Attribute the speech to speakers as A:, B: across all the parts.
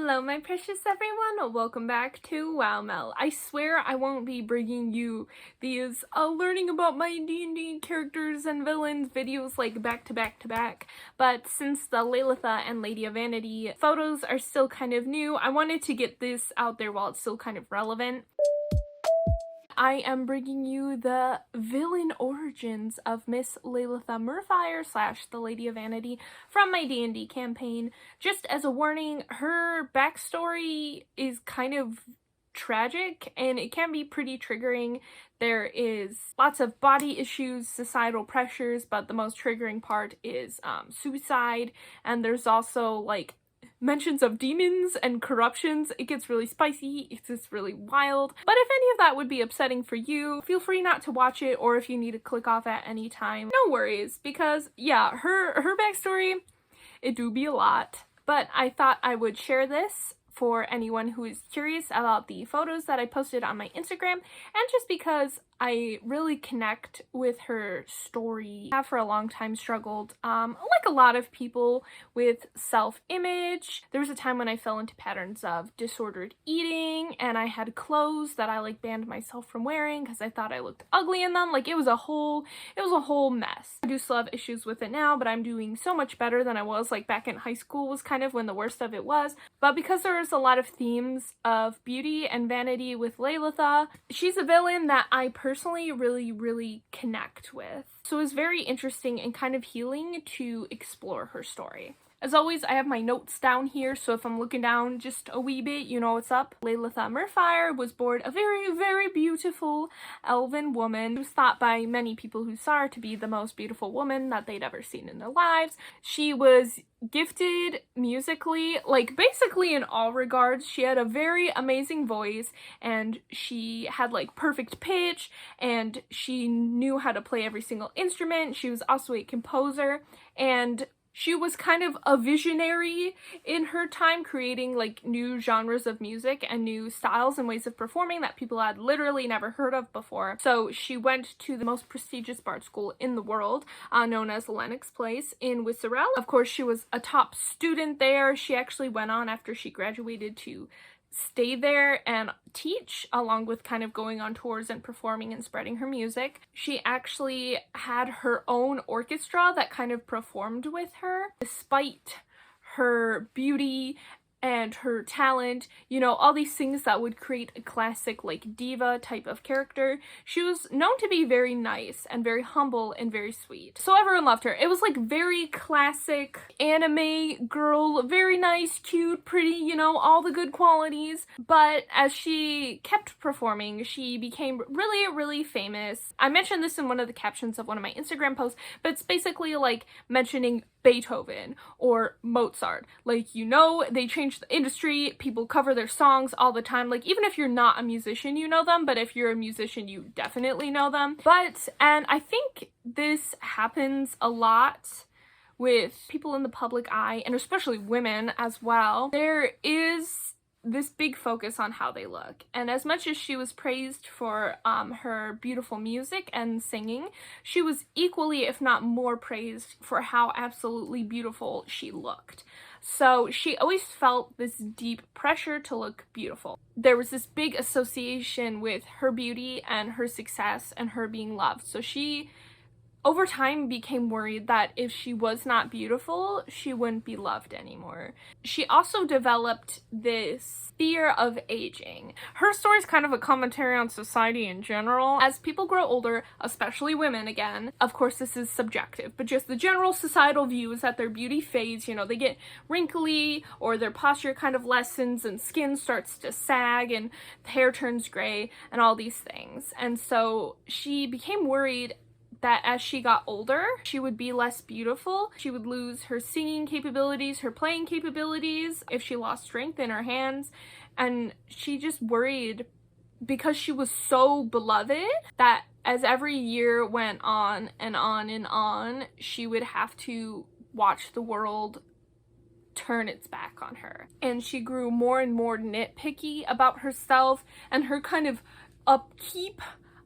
A: Hello my precious everyone, welcome back to WowMel. I swear I won't be bringing you these learning about my D&D characters and villains videos like back to back to back, but since the Leilitha and Lady of Vanity photos are still kind of new, I wanted to get this out there while it's still kind of relevant. I am bringing you the villain origins of Miss Leilitha Merfyre / the Lady of Vanity from my D&D campaign. Just as a warning, her backstory is kind of tragic and it can be pretty triggering. There is lots of body issues, societal pressures, but the most triggering part is suicide, and there's also like mentions of demons and corruptions. It gets really spicy, it gets really wild. But if any of that would be upsetting for you, feel free not to watch it, or if you need to click off at any time, no worries, because yeah, her backstory, it do be a lot. But I thought I would share this for anyone who is curious about the photos that I posted on my Instagram, and just because I really connect with her story. I have for a long time struggled, like a lot of people, with self-image. There was a time when I fell into patterns of disordered eating, and I had clothes that I like banned myself from wearing because I thought I looked ugly in them. Like it was a whole mess. I do still have issues with it now, but I'm doing so much better than I was like back in high school was kind of when the worst of it was. But because there's a lot of themes of beauty and vanity with Leilitha, she's a villain that I personally really connect with. So it was very interesting and kind of healing to explore her story. As always, I have my notes down here, so if I'm looking down just a wee bit, you know what's up. Leilitha Merfyre was born a very beautiful elven woman. She was thought by many people who saw her to be the most beautiful woman that they'd ever seen in their lives. She was gifted musically, like basically in all regards. She had a very amazing voice, and she had like perfect pitch, and she knew how to play every single instrument. She was also a composer, and she was kind of a visionary in her time, creating like new genres of music and new styles and ways of performing that people had literally never heard of before. So she went to the most prestigious bard school in the world, known as Lennox Place in Wisserel. Of course, she was a top student there. She actually went on after she graduated to stay there and teach, along with kind of going on tours and performing and spreading her music. She actually had her own orchestra that kind of performed with her. Despite her beauty and her talent, you know, all these things that would create a classic like diva type of character, she was known to be very nice and very humble and very sweet. So everyone loved her. It was like very classic anime girl, very nice, cute, pretty, you know, all the good qualities. But as she kept performing, she became really famous. I mentioned this in one of the captions of one of my Instagram posts, but it's basically like mentioning Beethoven or Mozart. Like, you know, they changed the industry, people cover their songs all the time. Like, even if you're not a musician, you know them, but if you're a musician, you definitely know them. And I think this happens a lot with people in the public eye, and especially women as well. There is this big focus on how they look, and as much as she was praised for her beautiful music and singing, she was equally, if not more, praised for how absolutely beautiful she looked. So she always felt this deep pressure to look beautiful. There was this big association with her beauty and her success and her being loved. So she over time became worried that if she was not beautiful, she wouldn't be loved anymore. She also developed this fear of aging. Her story is kind of a commentary on society in general. As people grow older, especially women again, of course this is subjective, but just the general societal view is that their beauty fades, you know, they get wrinkly, or their posture kind of lessens and skin starts to sag and hair turns gray and all these things. And so she became worried that as she got older, she would be less beautiful. She would lose her singing capabilities, her playing capabilities, if she lost strength in her hands. And she just worried, because she was so beloved, that as every year went on and on and on, she would have to watch the world turn its back on her. And she grew more and more nitpicky about herself and her kind of upkeep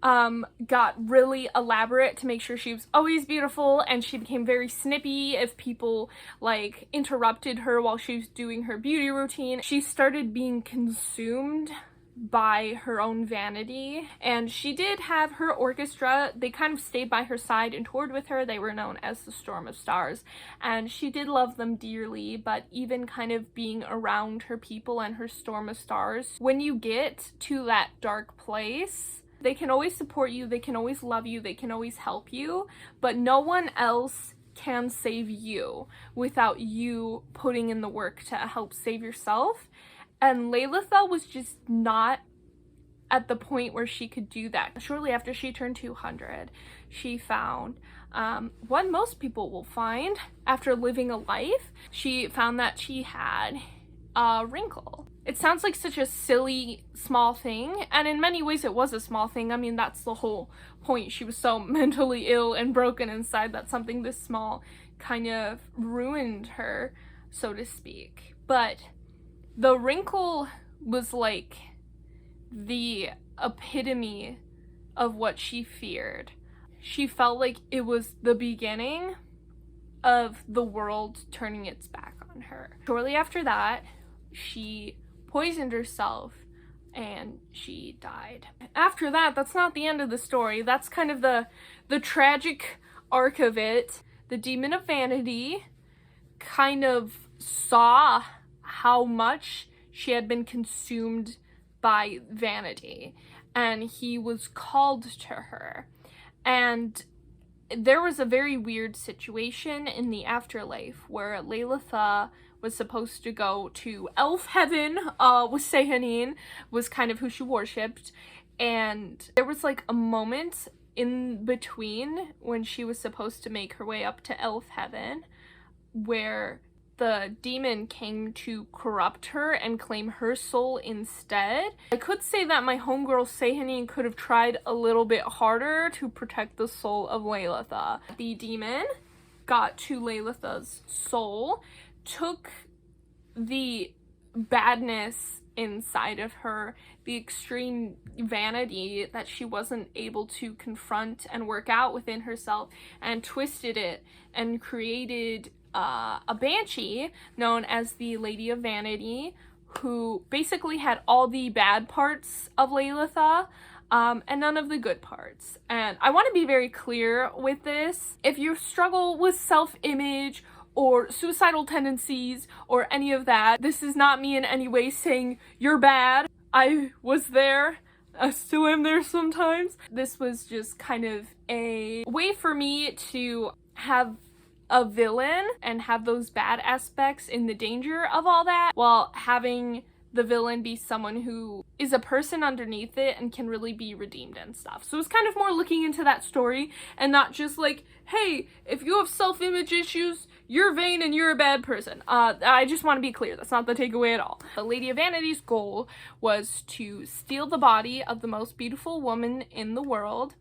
A: got really elaborate to make sure she was always beautiful, and she became very snippy if people like interrupted her while she was doing her beauty routine. She started being consumed by her own vanity, and she did have her orchestra. They kind of stayed by her side and toured with her. They were known as the Storm of Stars, and she did love them dearly, but even kind of being around her people and her Storm of Stars, when you get to that dark place, they can always support you, they can always love you, they can always help you, but no one else can save you without you putting in the work to help save yourself. And Leilitha was just not at the point where she could do that. Shortly after she turned 200, she found what most people will find after living a life. She found that she had a wrinkle. It sounds like such a silly, small thing, and in many ways it was a small thing. I mean, that's the whole point. She was so mentally ill and broken inside that something this small kind of ruined her, so to speak. But the wrinkle was like the epitome of what she feared. She felt like it was the beginning of the world turning its back on her. Shortly after that, she poisoned herself and she died. After that, that's not the end of the story. That's kind of the tragic arc of it. The Demon of Vanity kind of saw how much she had been consumed by vanity, and he was called to her. And there was a very weird situation in the afterlife where Leilitha was supposed to go to elf heaven with Sehanine, was kind of who she worshipped, and there was like a moment in between when she was supposed to make her way up to elf heaven where the demon came to corrupt her and claim her soul instead. I could say that my homegirl Sehanine could have tried a little bit harder to protect the soul of Leilitha. The demon got to Leilitha's soul, took the badness inside of her, the extreme vanity that she wasn't able to confront and work out within herself, and twisted it and created a Banshee known as the Lady of Vanity, who basically had all the bad parts of Leilitha and none of the good parts. And I want to be very clear with this. If you struggle with self-image or suicidal tendencies or any of that, this is not me in any way saying you're bad. I was there. I still am there sometimes. This was just kind of a way for me to have a villain and have those bad aspects in the danger of all that, while having the villain be someone who is a person underneath it and can really be redeemed and stuff. So it's kind of more looking into that story and not just like, hey, if you have self-image issues, you're vain and you're a bad person. I just want to be clear, that's not the takeaway at all. The Lady of Vanity's goal was to steal the body of the most beautiful woman in the world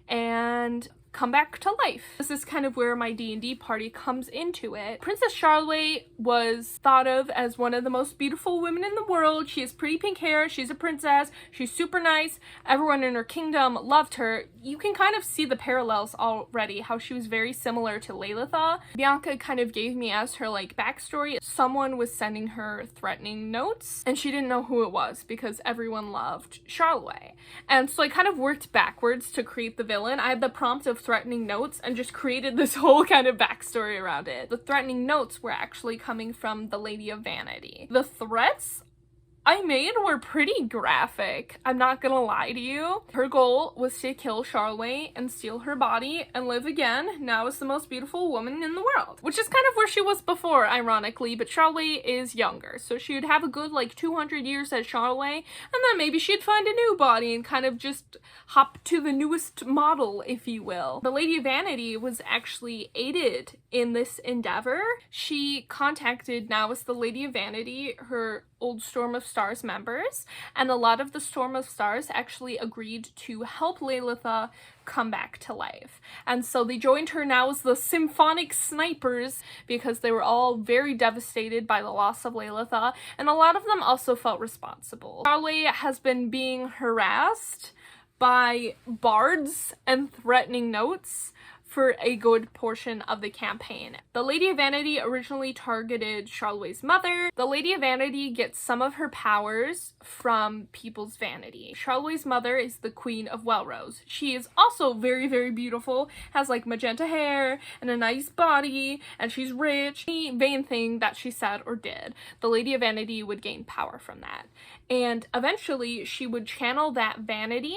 A: and come back to life. This is kind of where my D&D party comes into it. Princess Charloatté was thought of as one of the most beautiful women in the world. She has pretty pink hair, she's a princess, she's super nice, everyone in her kingdom loved her. You can kind of see the parallels already, how she was very similar to Leilitha. Bianca kind of gave me as her like backstory. Someone was sending her threatening notes and she didn't know who it was because everyone loved Charloatté. And so I kind of worked backwards to create the villain. I had the prompt of threatening notes and just created this whole kind of backstory around it. The threatening notes were actually coming from the Lady of Vanity. The threats I made were pretty graphic, I'm not gonna lie to you. Her goal was to kill Charloatté and steal her body and live again, now as the most beautiful woman in the world. Which is kind of where she was before, ironically, but Charloatté is younger, so she would have a good like 200 years as Charloatté, and then maybe she'd find a new body and kind of just hop to the newest model, if you will. The Lady of Vanity was actually aided in this endeavor. She contacted, now as the Lady of Vanity, her old Storm of Stars members, and a lot of the Storm of Stars actually agreed to help Leilitha come back to life. And so they joined her now as the Symphonic Snipers because they were all very devastated by the loss of Leilitha, and a lot of them also felt responsible. Charloatté has been being harassed by bards and threatening notes for a good portion of the campaign. The Lady of Vanity originally targeted Charloatté's mother. The Lady of Vanity gets some of her powers from people's vanity. Charloatté's mother is the Queen of Wellrose. She is also very, very beautiful, has like magenta hair and a nice body, and she's rich. Any vain thing that she said or did, the Lady of Vanity would gain power from that. And eventually she would channel that vanity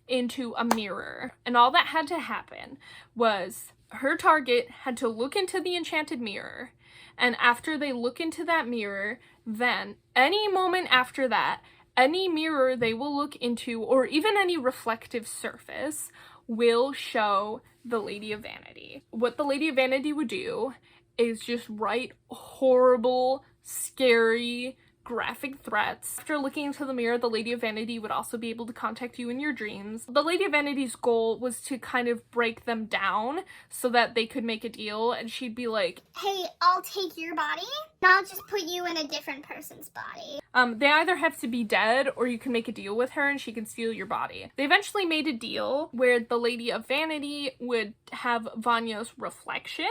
A: into a mirror, and all that had to happen was her target had to look into the enchanted mirror, and after they look into that mirror, then any moment after that, any mirror they will look into, or even any reflective surface, will show the Lady of Vanity. What the Lady of Vanity would do is just write horrible, scary, graphic threats. After looking into the mirror, the Lady of Vanity would also be able to contact you in your dreams. The Lady of Vanity's goal was to kind of break them down so that they could make a deal, and she'd be like,
B: hey, I'll take your body, and I'll just put you in a different person's body.
A: They either have to be dead or you can make a deal with her and she can steal your body. They eventually made a deal where the Lady of Vanity would have Vanya's reflection,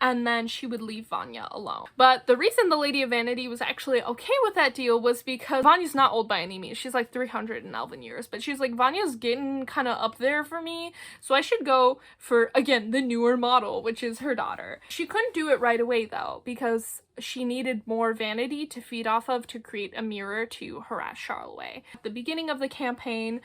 A: and then she would leave Vanya alone. But the reason the Lady of Vanity was actually okay with that deal was because Vanya's not old by any means. She's like 300 in elven years, but she's like, Vanya's getting kind of up there for me, so I should go for, again, the newer model, which is her daughter. She couldn't do it right away though, because she needed more vanity to feed off of to create a mirror to harass Charloatté. At the beginning of the campaign,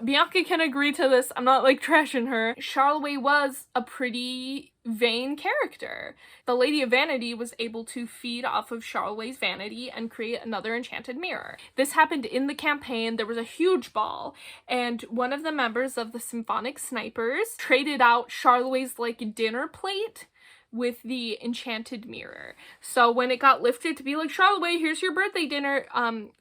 A: Bianca can agree to this, I'm not like trashing her, Charloatté was a pretty vain character. The Lady of Vanity was able to feed off of Charlotté's vanity and create another enchanted mirror. This happened in the campaign. There was a huge ball, and one of the members of the Symphonic Snipers traded out Charlotté's like dinner plate with the enchanted mirror. So when it got lifted to be like, Charloatté, here's your birthday dinner,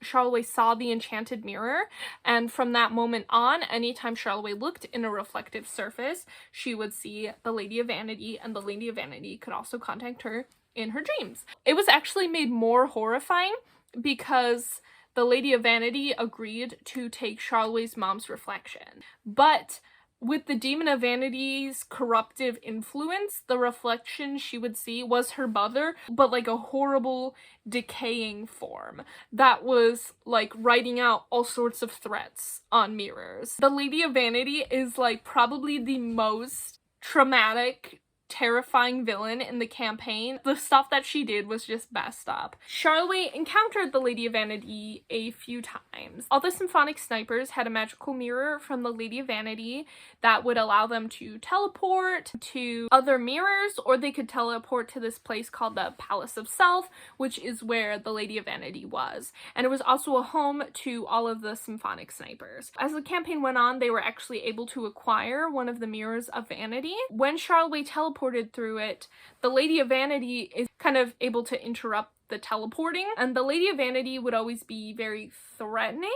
A: Charloatté saw the enchanted mirror, and from that moment on, anytime Charloatté looked in a reflective surface, she would see the Lady of Vanity, and the Lady of Vanity could also contact her in her dreams. It was actually made more horrifying because the Lady of Vanity agreed to take Charlotté's mom's reflection, but with the Demon of Vanity's corruptive influence, the reflection she would see was her mother, but like a horrible, decaying form that was like writing out all sorts of threats on mirrors. The Lady of Vanity is like probably the most traumatic, terrifying villain in the campaign. The stuff that she did was just messed up. Charloatté encountered the Lady of Vanity a few times. All the Symphonic Snipers had a magical mirror from the Lady of Vanity that would allow them to teleport to other mirrors, or they could teleport to this place called the Palace of Self, which is where the Lady of Vanity was. And it was also a home to all of the Symphonic Snipers. As the campaign went on, they were actually able to acquire one of the mirrors of vanity. When Charloatté teleported through it, the Lady of Vanity is kind of able to interrupt the teleporting, and the Lady of Vanity would always be very threatening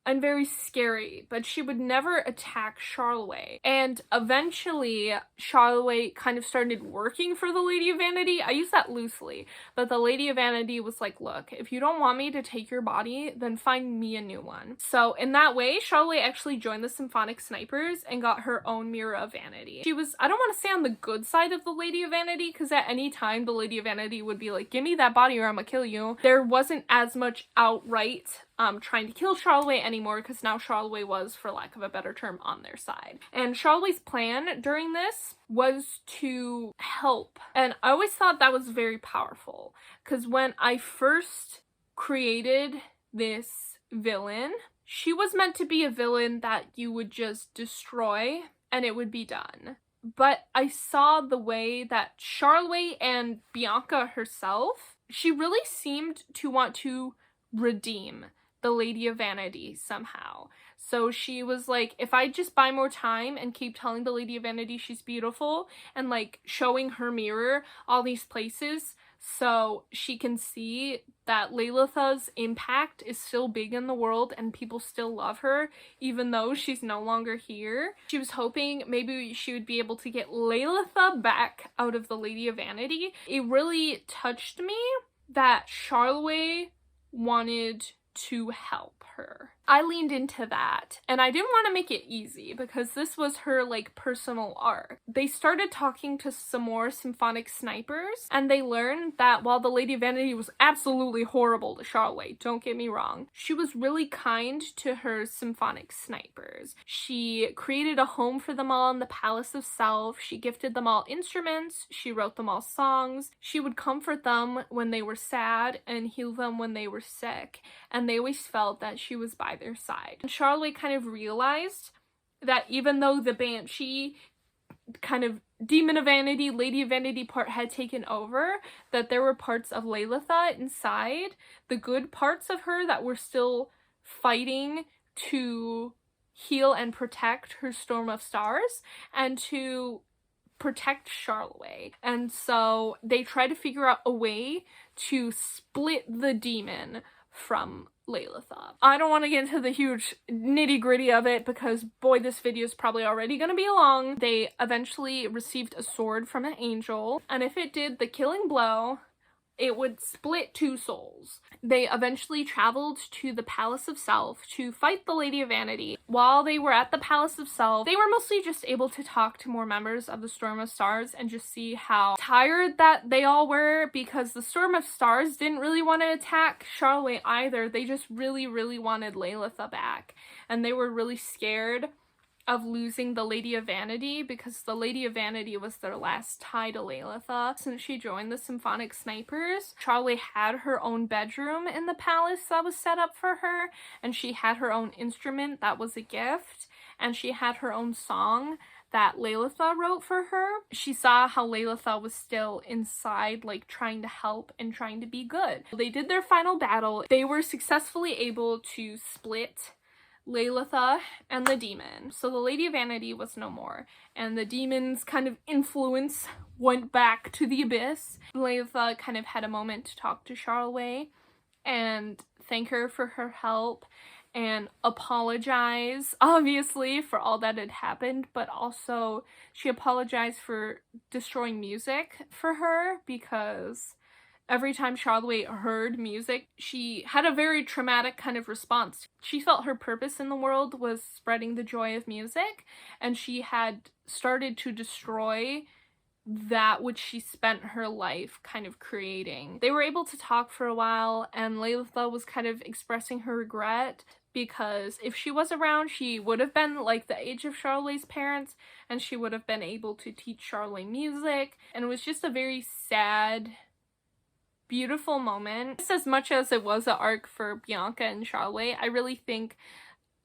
A: and very scary, but she would never attack Charloatté. And eventually, Charloatté kind of started working for the Lady of Vanity. I use that loosely, but the Lady of Vanity was like, look, if you don't want me to take your body, then find me a new one. So in that way, Charloatté actually joined the Symphonic Snipers and got her own Mirror of Vanity. She was, I don't want to say on the good side of the Lady of Vanity, because at any time the Lady of Vanity would be like, give me that body or I'm gonna kill you. There wasn't as much outright trying to kill Charloatté anymore, because now Charloatté was, for lack of a better term, on their side. And Charlotté's plan during this was to help. And I always thought that was very powerful, because when I first created this villain, she was meant to be a villain that you would just destroy and it would be done. But I saw the way that Charloatté and Bianca herself, she really seemed to want to redeem the Lady of Vanity somehow. So she was like, if I just buy more time and keep telling the Lady of Vanity she's beautiful and like showing her mirror all these places so she can see that Leilitha's impact is still big in the world and people still love her even though she's no longer here. She was hoping maybe she would be able to get Leilitha back out of the Lady of Vanity. It really touched me that Charloatté wanted to help her. I leaned into that, and I didn't want to make it easy because this was her like personal arc. They started talking to some more symphonic snipers, and they learned that while the Lady of Vanity was absolutely horrible to Charloatté, don't get me wrong, she was really kind to her symphonic snipers. She created a home for them all in the Palace of Self. She gifted them all instruments. She wrote them all songs. She would comfort them when they were sad and heal them when they were sick, and they always felt that she was by their side. And Charloatté kind of realized that even though the Banshee kind of Demon of Vanity, Lady of Vanity part had taken over, that there were parts of Leilitha inside, the good parts of her that were still fighting to heal and protect her Storm of Stars and to protect Charloatté. And so they try to figure out a way to split the demon from Leilitha. I don't want to get into the huge nitty-gritty of it because boy, this video is probably already going to be long. They eventually received a sword from an angel, and if it did the killing blow, it would split two souls. They eventually traveled to the Palace of Self to fight the Lady of Vanity. While they were at the Palace of Self, they were mostly just able to talk to more members of the Storm of Stars and just see how tired that they all were, because the Storm of Stars didn't really want to attack Charloatté either. They just really wanted Leilitha back, and they were really scared of losing the Lady of Vanity because the Lady of Vanity was their last tie to Leilitha since she joined the Symphonic Snipers. Charloatté had her own bedroom in the palace that was set up for her, and she had her own instrument that was a gift, and she had her own song that Leilitha wrote for her. She saw how Leilitha was still inside, like trying to help and trying to be good. They did their final battle. They were successfully able to split Leilitha and the demon. So the Lady of Vanity was no more, and the demon's kind of influence went back to the abyss. Leilitha kind of had a moment to talk to Charloatté and thank her for her help and apologize, obviously, for all that had happened, but also she apologized for destroying music for her because every time Charloatté heard music, she had a very traumatic kind of response. She felt her purpose in the world was spreading the joy of music, and she had started to destroy that which she spent her life kind of creating. They were able to talk for a while, and Leilitha was kind of expressing her regret because if she was around, she would have been like the age of Charlotté's parents, and she would have been able to teach Charloatté music, and it was just a very sad, beautiful moment. Just as much as it was an arc for Bianca and Charloatté, I really think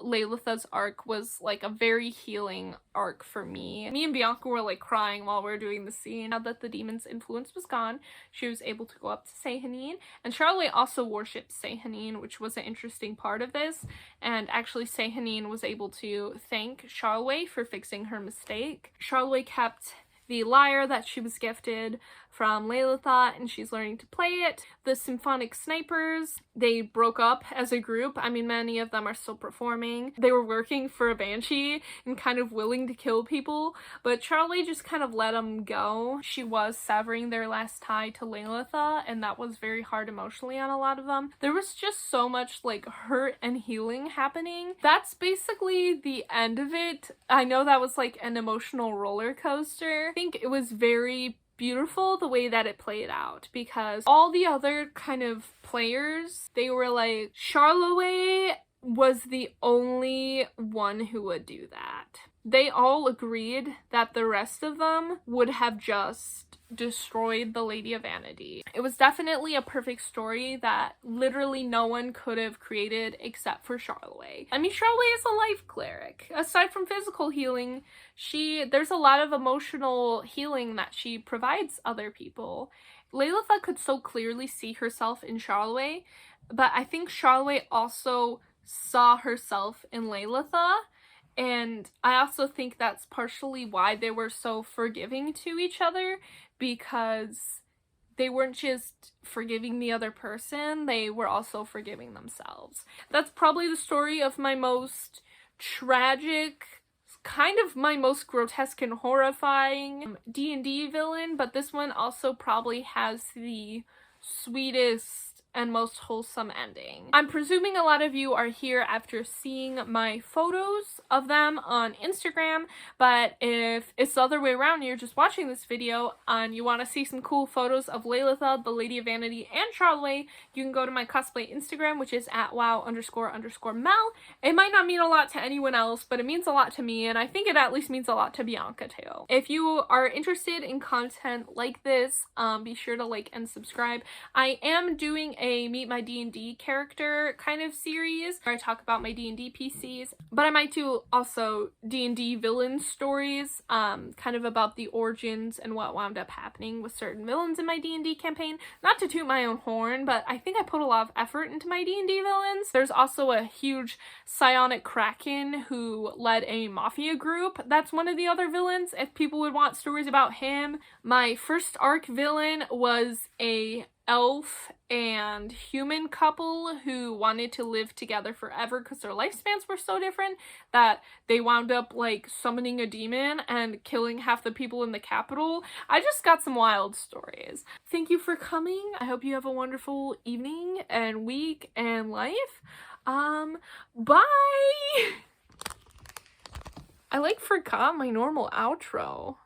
A: Leilitha's arc was like a very healing arc for me. Me and Bianca were like crying while we were doing the scene. Now that the demon's influence was gone, she was able to go up to Sehanine, and Charloatté also worshipped Sehanine, which was an interesting part of this, and actually Sehanine was able to thank Charloatté for fixing her mistake. Charloatté kept the lyre that she was gifted from Leilitha, and she's learning to play it. The Symphonic Snipers, they broke up as a group. I mean, many of them are still performing. They were working for a Banshee and kind of willing to kill people, but Charloatté just kind of let them go. She was severing their last tie to Leilitha, and that was very hard emotionally on a lot of them. There was just so much like hurt and healing happening. That's basically the end of it. I know that was like an emotional roller coaster. I think it was very beautiful the way that it played out, because all the other kind of players, they were like, Charloatté was the only one who would do that. They all agreed that the rest of them would have just destroyed the Lady of Vanity. It was definitely a perfect story that literally no one could have created except for Charloatté. I mean, Charloatté is a life cleric. Aside from physical healing, there's a lot of emotional healing that she provides other people. Leilitha could so clearly see herself in Charloatté, but I think Charloatté also saw herself in Leilitha. And I also think that's partially why they were so forgiving to each other, because they weren't just forgiving the other person, they were also forgiving themselves. That's probably the story of my most tragic, kind of my most grotesque and horrifying D&D villain, but this one also probably has the sweetest and most wholesome ending. I'm presuming a lot of you are here after seeing my photos of them on Instagram, but if it's the other way around, you're just watching this video and you want to see some cool photos of Leilitha, the Lady of Vanity, and Charloatté, you can go to my cosplay Instagram, which is at wow__Mel. It might not mean a lot to anyone else, but it means a lot to me, and I think it at least means a lot to Bianca too. If you are interested in content like this, be sure to like and subscribe. I am doing a Meet My D&D character kind of series where I talk about my D&D PCs, but I might do also D&D villain stories, kind of about the origins and what wound up happening with certain villains in my D&D campaign. Not to toot my own horn, but I think I put a lot of effort into my D&D villains. There's also a huge psionic kraken who led a mafia group. That's one of the other villains, if people would want stories about him. My first arc villain was a elf and human couple who wanted to live together forever because their lifespans were so different that they wound up like summoning a demon and killing half the people in the capital. I just got some wild stories. Thank you for coming. I hope you have a wonderful evening and week and life. Bye! I forgot my normal outro.